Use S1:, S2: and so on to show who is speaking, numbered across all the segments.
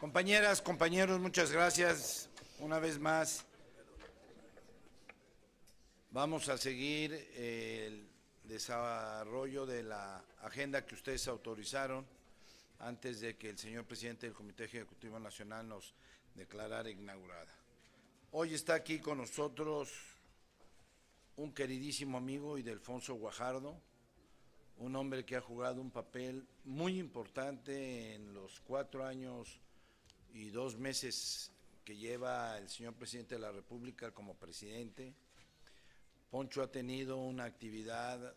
S1: Compañeras, compañeros, muchas gracias. Una vez más, vamos a seguir el desarrollo de la agenda que ustedes autorizaron antes de que el señor presidente del Comité Ejecutivo Nacional nos declarara inaugurada. Hoy está aquí con nosotros un queridísimo amigo, Ildefonso Guajardo, un hombre que ha jugado un papel muy importante en los 4 años y 2 meses que lleva el señor presidente de la República como presidente. Poncho ha tenido una actividad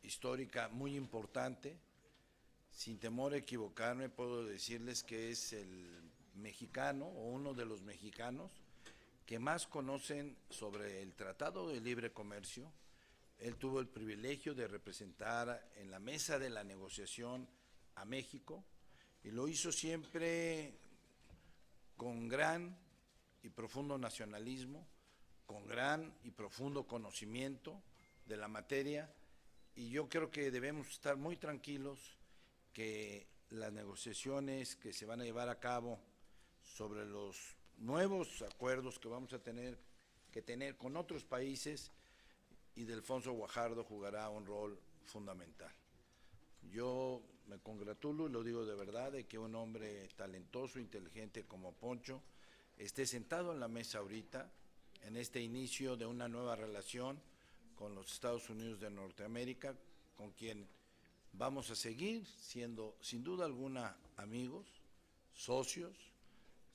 S1: histórica muy importante. Sin temor a equivocarme, puedo decirles que es el mexicano o uno de los mexicanos que más conocen sobre el Tratado de Libre Comercio. Él tuvo el privilegio de representar en la mesa de la negociación a México y lo hizo siempre con gran y profundo nacionalismo, con gran y profundo conocimiento de la materia, y yo creo que debemos estar muy tranquilos que las negociaciones que se van a llevar a cabo sobre los nuevos acuerdos que vamos a tener con otros países, Ildefonso Guajardo jugará un rol fundamental. Yo me congratulo, y lo digo de verdad, de que un hombre talentoso, inteligente como Poncho esté sentado en la mesa ahorita, en este inicio de una nueva relación con los Estados Unidos de Norteamérica, con quien vamos a seguir siendo, sin duda alguna, amigos, socios.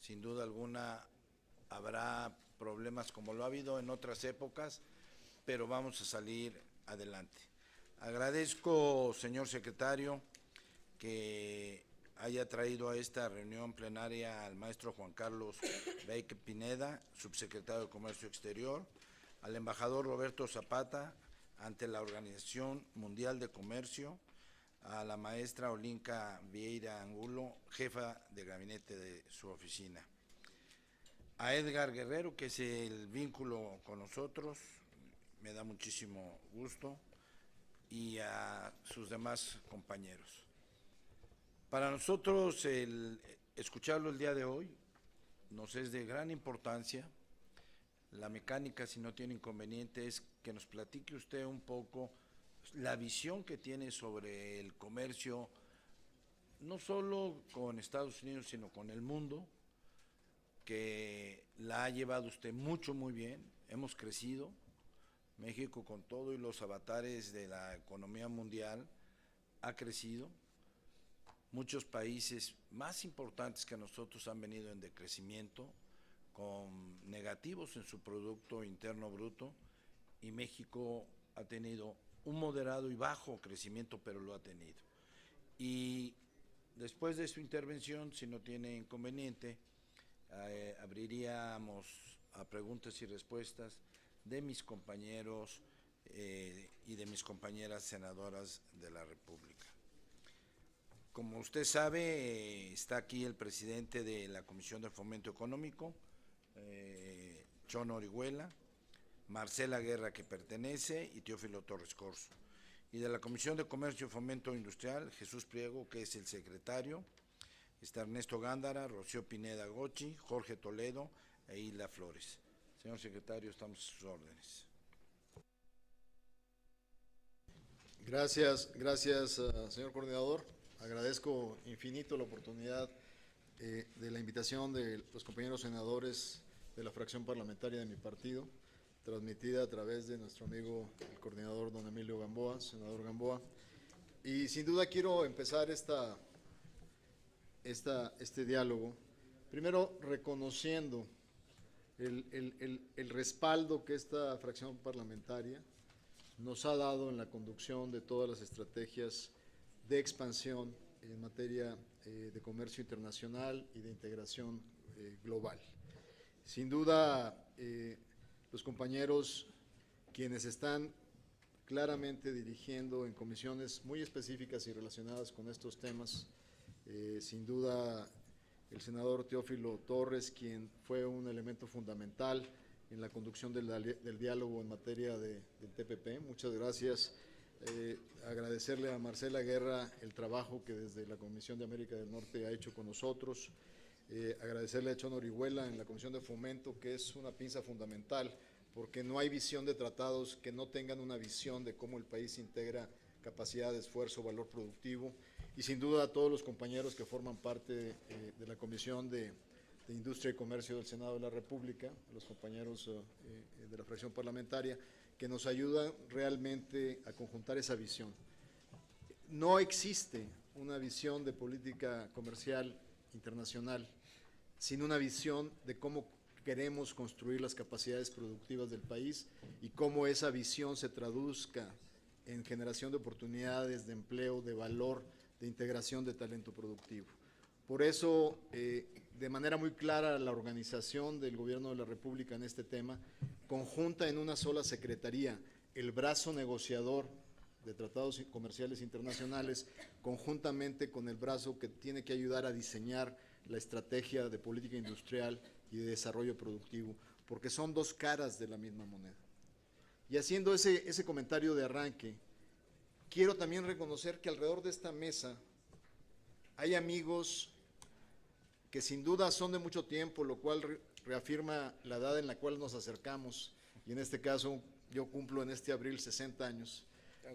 S1: Sin duda alguna habrá problemas como lo ha habido en otras épocas, pero vamos a salir adelante. Agradezco, señor secretario, que haya traído a esta reunión plenaria al maestro Juan Carlos Beike Pineda, subsecretario de Comercio Exterior, al embajador Roberto Zapata ante la Organización Mundial de Comercio, a la maestra Olinka Vieira Angulo, jefa de gabinete de su oficina, a Edgar Guerrero, que es el vínculo con nosotros, me da muchísimo gusto, y a sus demás compañeros. Para nosotros el escucharlo el día de hoy nos es de gran importancia. La mecánica, si no tiene inconveniente, es que nos platique usted un poco la visión que tiene sobre el comercio, no solo con Estados Unidos, sino con el mundo, que la ha llevado usted muy bien. Hemos crecido, México con todo y los avatares de la economía mundial ha crecido. Muchos países más importantes que nosotros han venido en decrecimiento, con negativos en su Producto Interno Bruto, y México ha tenido un moderado y bajo crecimiento, pero lo ha tenido. Y después de su intervención, si no tiene inconveniente, abriríamos a preguntas y respuestas de mis compañeros y de mis compañeras senadoras de la República. Como usted sabe, está aquí el presidente de la Comisión de Fomento Económico, Chon Orihuela, Marcela Guerra, que pertenece, y Teófilo Torres Corzo. Y de la Comisión de Comercio y Fomento Industrial, Jesús Priego, que es el secretario, está Ernesto Gándara, Rocío Pineda Gochi, Jorge Toledo e Hilda Flores. Señor secretario, estamos a sus órdenes.
S2: Gracias, señor coordinador. Agradezco infinito la oportunidad de la invitación de los compañeros senadores de la fracción parlamentaria de mi partido, transmitida a través de nuestro amigo el coordinador don Emilio Gamboa, senador Gamboa. Y sin duda quiero empezar este diálogo, primero reconociendo el respaldo que esta fracción parlamentaria nos ha dado en la conducción de todas las estrategias de expansión en materia de comercio internacional y de integración global. Sin duda, los compañeros quienes están claramente dirigiendo en comisiones muy específicas y relacionadas con estos temas, sin duda el senador Teófilo Torres, quien fue un elemento fundamental en la conducción del diálogo en materia del TPP. Muchas gracias. Agradecerle a Marcela Guerra el trabajo que desde la Comisión de América del Norte ha hecho con nosotros. Agradecerle a Chon Orihuela en la Comisión de Fomento, que es una pinza fundamental, porque no hay visión de tratados que no tengan una visión de cómo el país integra capacidad de esfuerzo, valor productivo, y sin duda a todos los compañeros que forman parte de la Comisión de Industria y Comercio del Senado de la República, a los compañeros de la fracción parlamentaria, que nos ayudan realmente a conjuntar esa visión. No existe una visión de política comercial internacional sin una visión de cómo queremos construir las capacidades productivas del país y cómo esa visión se traduzca en generación de oportunidades, de empleo, de valor, de integración de talento productivo. Por eso, de manera muy clara, la organización del Gobierno de la República en este tema conjunta en una sola secretaría el brazo negociador de tratados comerciales internacionales, conjuntamente con el brazo que tiene que ayudar a diseñar la estrategia de política industrial y de desarrollo productivo, porque son dos caras de la misma moneda. Y haciendo ese comentario de arranque, quiero también reconocer que alrededor de esta mesa hay amigos que sin duda son de mucho tiempo, lo cual reafirma la edad en la cual nos acercamos, y en este caso yo cumplo en este abril 60 años,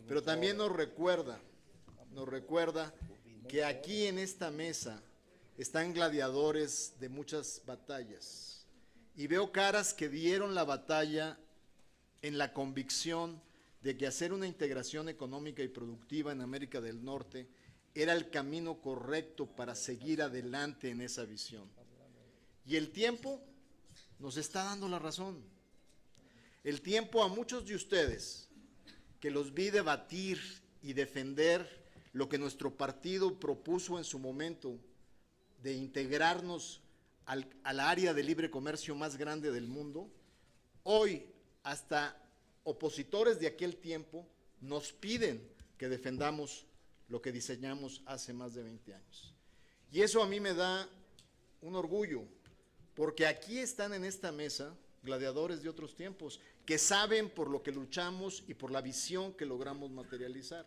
S2: pero también nos recuerda que aquí en esta mesa están gladiadores de muchas batallas, y veo caras que dieron la batalla en la convicción de que hacer una integración económica y productiva en América del Norte era el camino correcto para seguir adelante en esa visión. Y el tiempo nos está dando la razón. El tiempo a muchos de ustedes, que los vi debatir y defender lo que nuestro partido propuso en su momento, de integrarnos al área de libre comercio más grande del mundo, hoy hasta opositores de aquel tiempo nos piden que defendamos lo que diseñamos hace más de 20 años. Y eso a mí me da un orgullo, porque aquí están en esta mesa gladiadores de otros tiempos, que saben por lo que luchamos y por la visión que logramos materializar.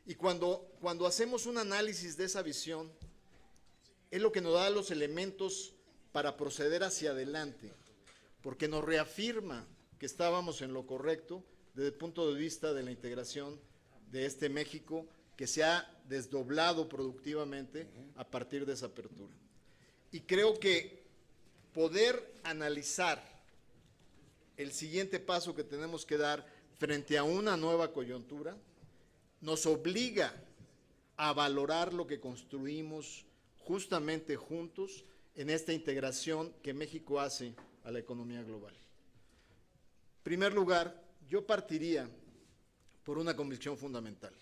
S2: Y cuando hacemos un análisis de esa visión, es lo que nos da los elementos para proceder hacia adelante, porque nos reafirma que estábamos en lo correcto desde el punto de vista de la integración de este México que se ha desdoblado productivamente a partir de esa apertura. Y creo que poder analizar el siguiente paso que tenemos que dar frente a una nueva coyuntura nos obliga a valorar lo que construimos justamente juntos en esta integración que México hace a la economía global. En primer lugar, yo partiría por una convicción fundamental.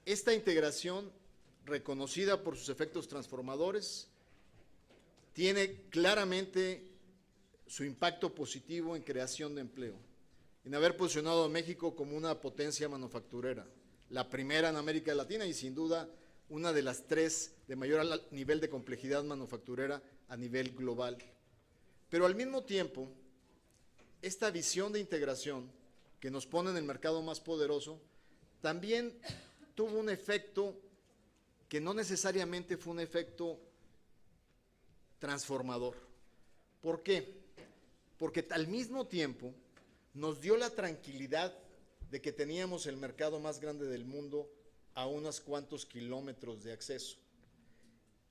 S2: Esta integración, reconocida por sus efectos transformadores, tiene claramente su impacto positivo en creación de empleo, en haber posicionado a México como una potencia manufacturera, la primera en América Latina y sin duda una de las tres de mayor nivel de complejidad manufacturera a nivel global. Pero al mismo tiempo, esta visión de integración que nos pone en el mercado más poderoso también tuvo un efecto que no necesariamente fue un efecto transformador. ¿Por qué? Porque al mismo tiempo nos dio la tranquilidad de que teníamos el mercado más grande del mundo a unos cuantos kilómetros de acceso.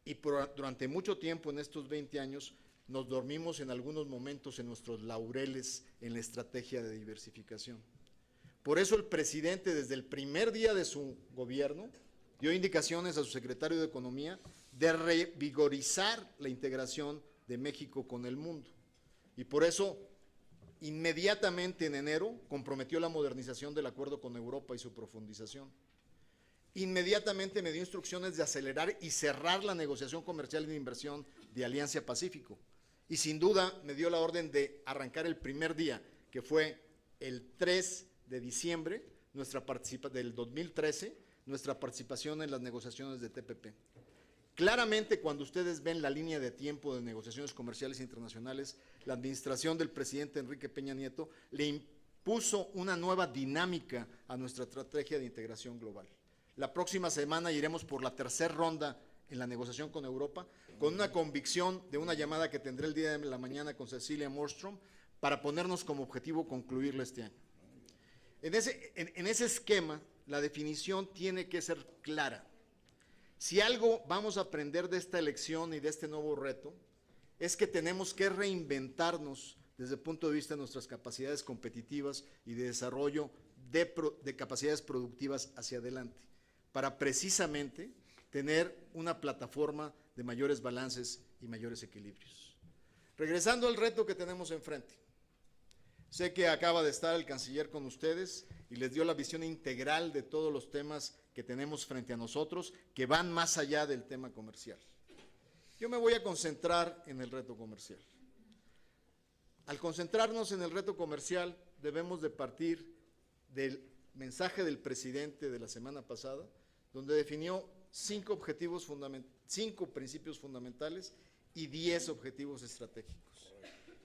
S2: Y durante mucho tiempo en estos 20 años nos dormimos en algunos momentos en nuestros laureles en la estrategia de diversificación. Por eso el presidente desde el primer día de su gobierno dio indicaciones a su secretario de Economía de revigorizar la integración de México con el mundo. Y por eso inmediatamente en enero comprometió la modernización del acuerdo con Europa y su profundización. Inmediatamente me dio instrucciones de acelerar y cerrar la negociación comercial y de inversión de Alianza Pacífico. Y sin duda me dio la orden de arrancar el primer día, que fue el 3 de diciembre del 2013, nuestra participación en las negociaciones de TPP. Claramente, cuando ustedes ven la línea de tiempo de negociaciones comerciales internacionales, la administración del presidente Enrique Peña Nieto le impuso una nueva dinámica a nuestra estrategia de integración global. La próxima semana iremos por la tercera ronda en la negociación con Europa, con una convicción de una llamada que tendré el día de la mañana con Cecilia Malmström para ponernos como objetivo concluirlo este año. En ese esquema, la definición tiene que ser clara. Si algo vamos a aprender de esta elección y de este nuevo reto, es que tenemos que reinventarnos desde el punto de vista de nuestras capacidades competitivas y de desarrollo de capacidades productivas hacia adelante, para precisamente tener una plataforma de mayores balances y mayores equilibrios. Regresando al reto que tenemos enfrente, sé que acaba de estar el canciller con ustedes y les dio la visión integral de todos los temas que tenemos frente a nosotros, que van más allá del tema comercial. Yo me voy a concentrar en el reto comercial. Al concentrarnos en el reto comercial, debemos de partir del mensaje del presidente de la semana pasada, donde definió 5 principios fundamentales y 10 objetivos estratégicos.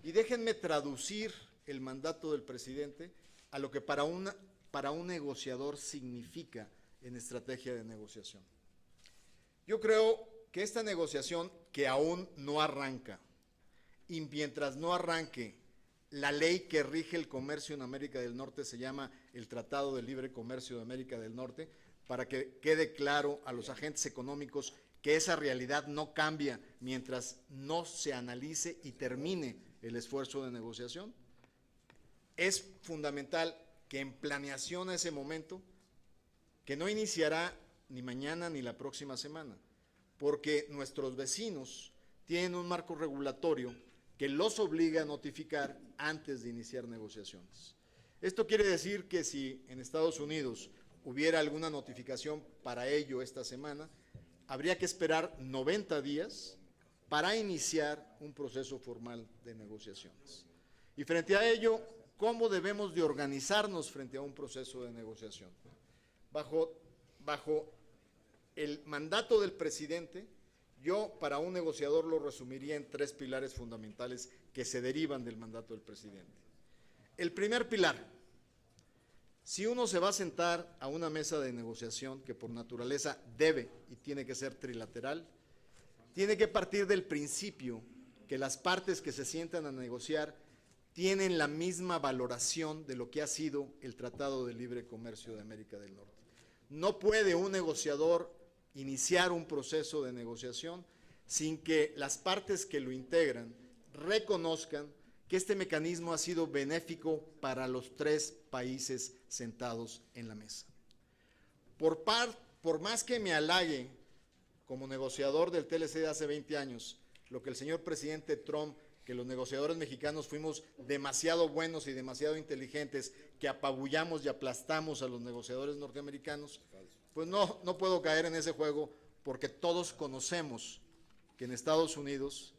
S2: Y déjenme traducir el mandato del presidente a lo que para un negociador significa en estrategia de negociación. Yo creo que esta negociación, que aún no arranca, y mientras no arranque, la ley que rige el comercio en América del Norte se llama el Tratado de Libre Comercio de América del Norte, para que quede claro a los agentes económicos que esa realidad no cambia mientras no se analice y termine el esfuerzo de negociación. Es fundamental que en planeación a ese momento, que no iniciará ni mañana ni la próxima semana, porque nuestros vecinos tienen un marco regulatorio que los obliga a notificar antes de iniciar negociaciones. Esto quiere decir que si en Estados Unidos hubiera alguna notificación para ello esta semana, habría que esperar 90 días para iniciar un proceso formal de negociaciones. Y frente a ello, ¿cómo debemos de organizarnos frente a un proceso de negociación? Bajo el mandato del presidente, yo para un negociador lo resumiría en 3 pilares fundamentales que se derivan del mandato del presidente. El primer pilar: si uno se va a sentar a una mesa de negociación, que por naturaleza debe y tiene que ser trilateral, tiene que partir del principio que las partes que se sientan a negociar tienen la misma valoración de lo que ha sido el Tratado de Libre Comercio de América del Norte. No puede un negociador iniciar un proceso de negociación sin que las partes que lo integran reconozcan que este mecanismo ha sido benéfico para los 3 países sentados en la mesa. Por más que me halague como negociador del TLC de hace 20 años, lo que el señor presidente Trump, que los negociadores mexicanos fuimos demasiado buenos y demasiado inteligentes, que apabullamos y aplastamos a los negociadores norteamericanos, pues no puedo caer en ese juego, porque todos conocemos que en Estados Unidos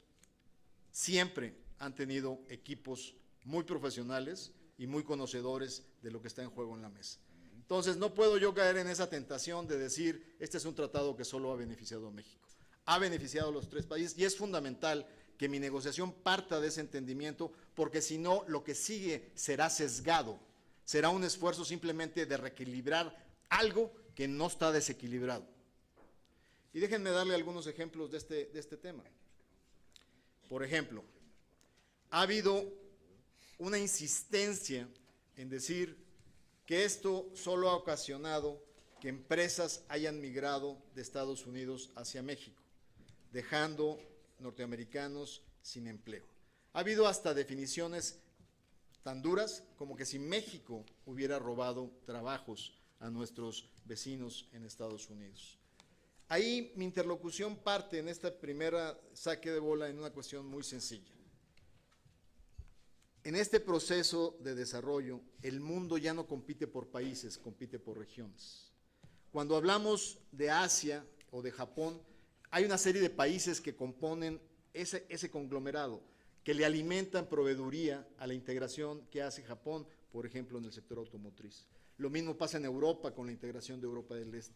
S2: siempre han tenido equipos muy profesionales y muy conocedores de lo que está en juego en la mesa. Entonces no puedo yo caer en esa tentación de decir, este es un tratado que solo ha beneficiado a México. Ha beneficiado a los 3 países y es fundamental que mi negociación parta de ese entendimiento, porque si no, lo que sigue será sesgado, será un esfuerzo simplemente de reequilibrar algo que no está desequilibrado. Y déjenme darle algunos ejemplos de este tema. Por ejemplo, ha habido una insistencia en decir que esto solo ha ocasionado que empresas hayan migrado de Estados Unidos hacia México, dejando norteamericanos sin empleo. Ha habido hasta definiciones tan duras como que si México hubiera robado trabajos a nuestros vecinos en Estados Unidos. Ahí mi interlocución parte en esta primera saque de bola en una cuestión muy sencilla. En este proceso de desarrollo, el mundo ya no compite por países, compite por regiones. Cuando hablamos de Asia o de Japón, hay una serie de países que componen ese conglomerado, que le alimentan proveeduría a la integración que hace Japón, por ejemplo, en el sector automotriz. Lo mismo pasa en Europa con la integración de Europa del Este.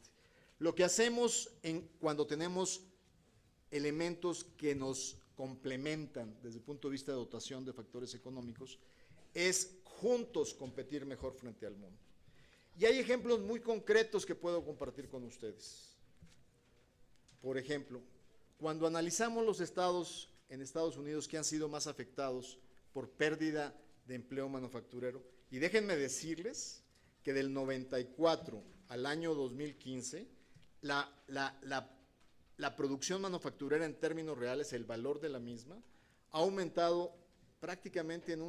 S2: Lo que hacemos cuando tenemos elementos que nos complementan desde el punto de vista de dotación de factores económicos es juntos competir mejor frente al mundo. Y hay ejemplos muy concretos que puedo compartir con ustedes. Por ejemplo, cuando analizamos los estados en Estados Unidos que han sido más afectados por pérdida de empleo manufacturero, y déjenme decirles que del 94 al año 2015, la producción manufacturera en términos reales, el valor de la misma, ha aumentado prácticamente en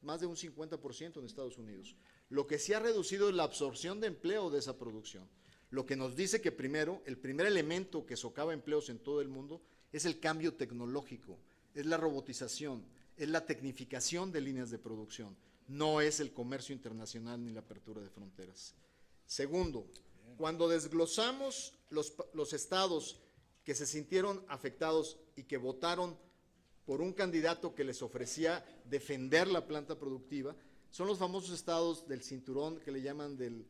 S2: más de un 50% en Estados Unidos. Lo que sí ha reducido es la absorción de empleo de esa producción. Lo que nos dice que primero, el primer elemento que socava empleos en todo el mundo es el cambio tecnológico, es la robotización, es la tecnificación de líneas de producción, no es el comercio internacional ni la apertura de fronteras. Segundo, cuando desglosamos los estados que se sintieron afectados y que votaron por un candidato que les ofrecía defender la planta productiva, son los famosos estados del cinturón que le llaman del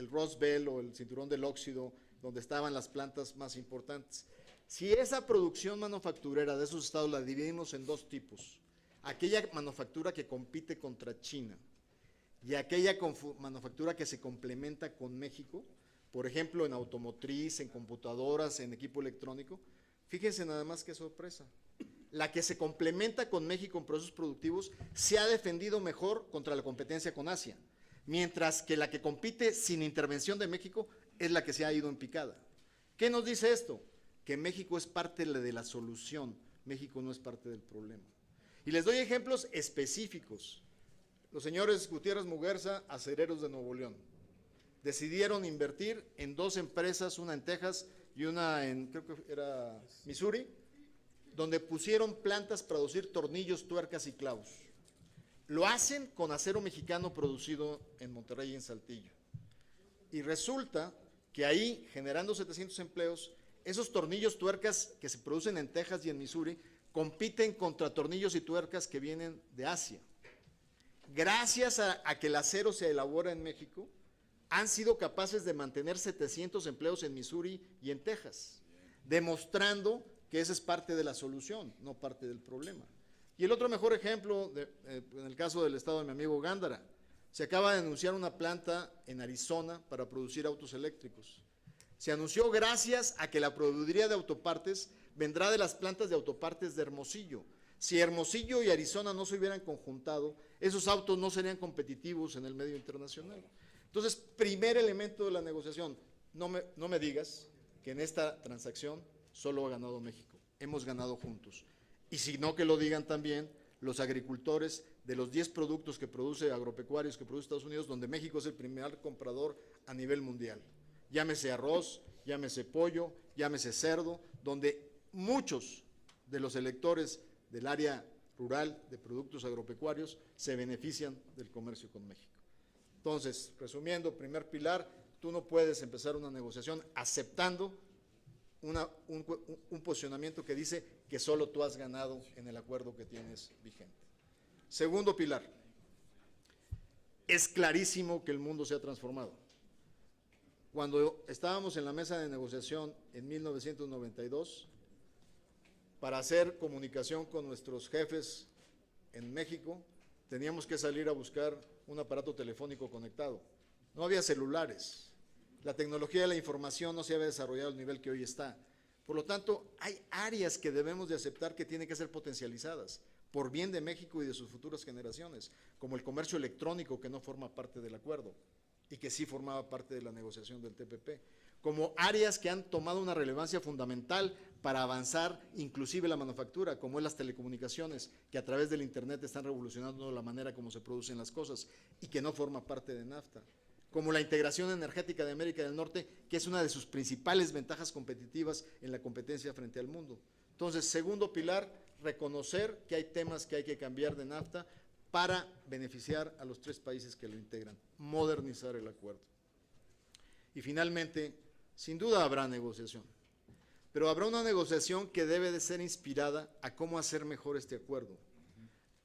S2: Rust Belt o el cinturón del óxido, donde estaban las plantas más importantes. Si esa producción manufacturera de esos estados la dividimos en dos tipos, aquella manufactura que compite contra China y aquella manufactura que se complementa con México, por ejemplo, en automotriz, en computadoras, en equipo electrónico, fíjense nada más qué sorpresa. La que se complementa con México en procesos productivos se ha defendido mejor contra la competencia con Asia, mientras que la que compite sin intervención de México es la que se ha ido en picada. ¿Qué nos dice esto? Que México es parte de la solución, México no es parte del problema. Y les doy ejemplos específicos. Los señores Gutiérrez Muguerza, acereros de Nuevo León, decidieron invertir en dos empresas, una en Texas y una en, creo que era Missouri, donde pusieron plantas para producir tornillos, tuercas y clavos. Lo hacen con acero mexicano producido en Monterrey y en Saltillo. Y resulta que ahí, generando 700 empleos, esos tornillos, tuercas que se producen en Texas y en Missouri, compiten contra tornillos y tuercas que vienen de Asia. Gracias a que el acero se elabora en México, han sido capaces de mantener 700 empleos en Missouri y en Texas, demostrando que esa es parte de la solución, no parte del problema. Y el otro mejor ejemplo, en el caso del estado de mi amigo Gándara, se acaba de anunciar una planta en Arizona para producir autos eléctricos. Se anunció gracias a que la proveeduría de autopartes vendrá de las plantas de autopartes de Hermosillo. Si Hermosillo y Arizona no se hubieran conjuntado, esos autos no serían competitivos en el medio internacional. Entonces, primer elemento de la negociación, no me digas que en esta transacción solo ha ganado México, hemos ganado juntos. Y si no, que lo digan también los agricultores de los 10 productos que produce agropecuarios que produce Estados Unidos, donde México es el primer comprador a nivel mundial. Llámese arroz, llámese pollo, llámese cerdo, donde muchos de los electores del área rural de productos agropecuarios se benefician del comercio con México. Entonces, resumiendo, primer pilar, tú no puedes empezar una negociación aceptando un posicionamiento que dice que solo tú has ganado en el acuerdo que tienes vigente. Segundo pilar, es clarísimo que el mundo se ha transformado. Cuando estábamos en la mesa de negociación en 1992, para hacer comunicación con nuestros jefes en México, teníamos que salir a buscar un aparato telefónico conectado. No había celulares. La tecnología de la información no se había desarrollado al nivel que hoy está. Por lo tanto, hay áreas que debemos de aceptar que tienen que ser potencializadas por bien de México y de sus futuras generaciones, como el comercio electrónico, que no forma parte del acuerdo y que sí formaba parte de la negociación del TPP, como áreas que han tomado una relevancia fundamental para avanzar inclusive la manufactura, como es las telecomunicaciones, que a través del Internet están revolucionando la manera como se producen las cosas y que no forma parte de NAFTA, como la integración energética de América del Norte, que es una de sus principales ventajas competitivas en la competencia frente al mundo. Entonces, segundo pilar, reconocer que hay temas que hay que cambiar de NAFTA para beneficiar a los 3 países que lo integran, modernizar el acuerdo. Y finalmente, sin duda habrá negociación, pero habrá una negociación que debe de ser inspirada a cómo hacer mejor este acuerdo,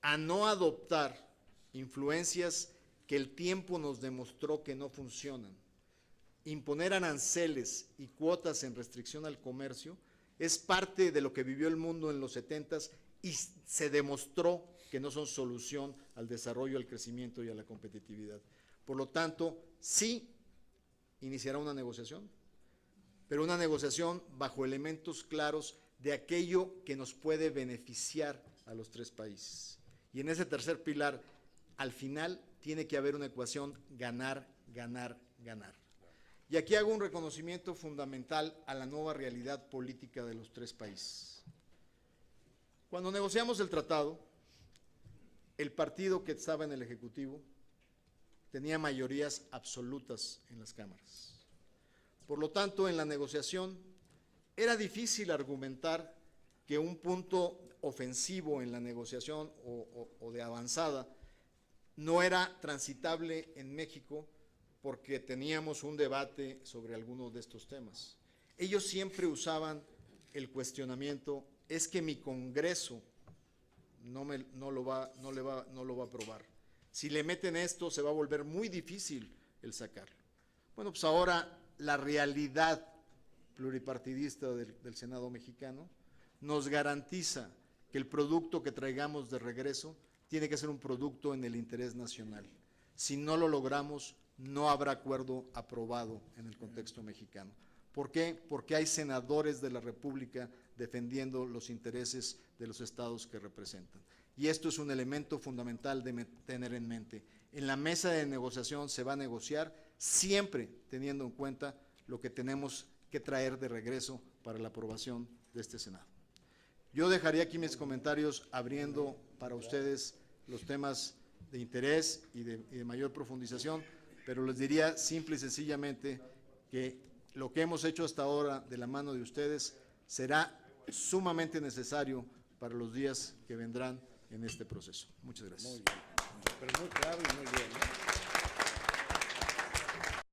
S2: a no adoptar influencias que el tiempo nos demostró que no funcionan. Imponer aranceles y cuotas en restricción al comercio es parte de lo que vivió el mundo en los 70s y se demostró que no son solución al desarrollo, al crecimiento y a la competitividad. Por lo tanto, sí iniciará una negociación, pero una negociación bajo elementos claros de aquello que nos puede beneficiar a los tres países. Y en ese tercer pilar, al final, tiene que haber una ecuación ganar, ganar, ganar. Y aquí hago un reconocimiento fundamental a la nueva realidad política de los tres países. Cuando negociamos el tratado, el partido que estaba en el Ejecutivo tenía mayorías absolutas en las cámaras. Por lo tanto, en la negociación era difícil argumentar que un punto ofensivo en la negociación o de avanzada no era transitable en México porque teníamos un debate sobre algunos de estos temas. Ellos siempre usaban el cuestionamiento, es que mi Congreso no lo va a aprobar. Si le meten esto, se va a volver muy difícil el sacarlo. Bueno, pues ahora la realidad pluripartidista del Senado mexicano nos garantiza que el producto que traigamos de regreso tiene que ser un producto en el interés nacional. Si no lo logramos, no habrá acuerdo aprobado en el contexto mexicano. ¿Por qué? Porque hay senadores de la República defendiendo los intereses de los estados que representan. Y esto es un elemento fundamental de tener en mente. En la mesa de negociación se va a negociar siempre teniendo en cuenta lo que tenemos que traer de regreso para la aprobación de este Senado. Yo dejaría aquí mis comentarios abriendo para ustedes los temas de interés y de mayor profundización, pero les diría simple y sencillamente que lo que hemos hecho hasta ahora de la mano de ustedes será sumamente necesario para los días que vendrán en este proceso. Muchas gracias.
S1: Muy bien, pero muy claro y muy bien, ¿no?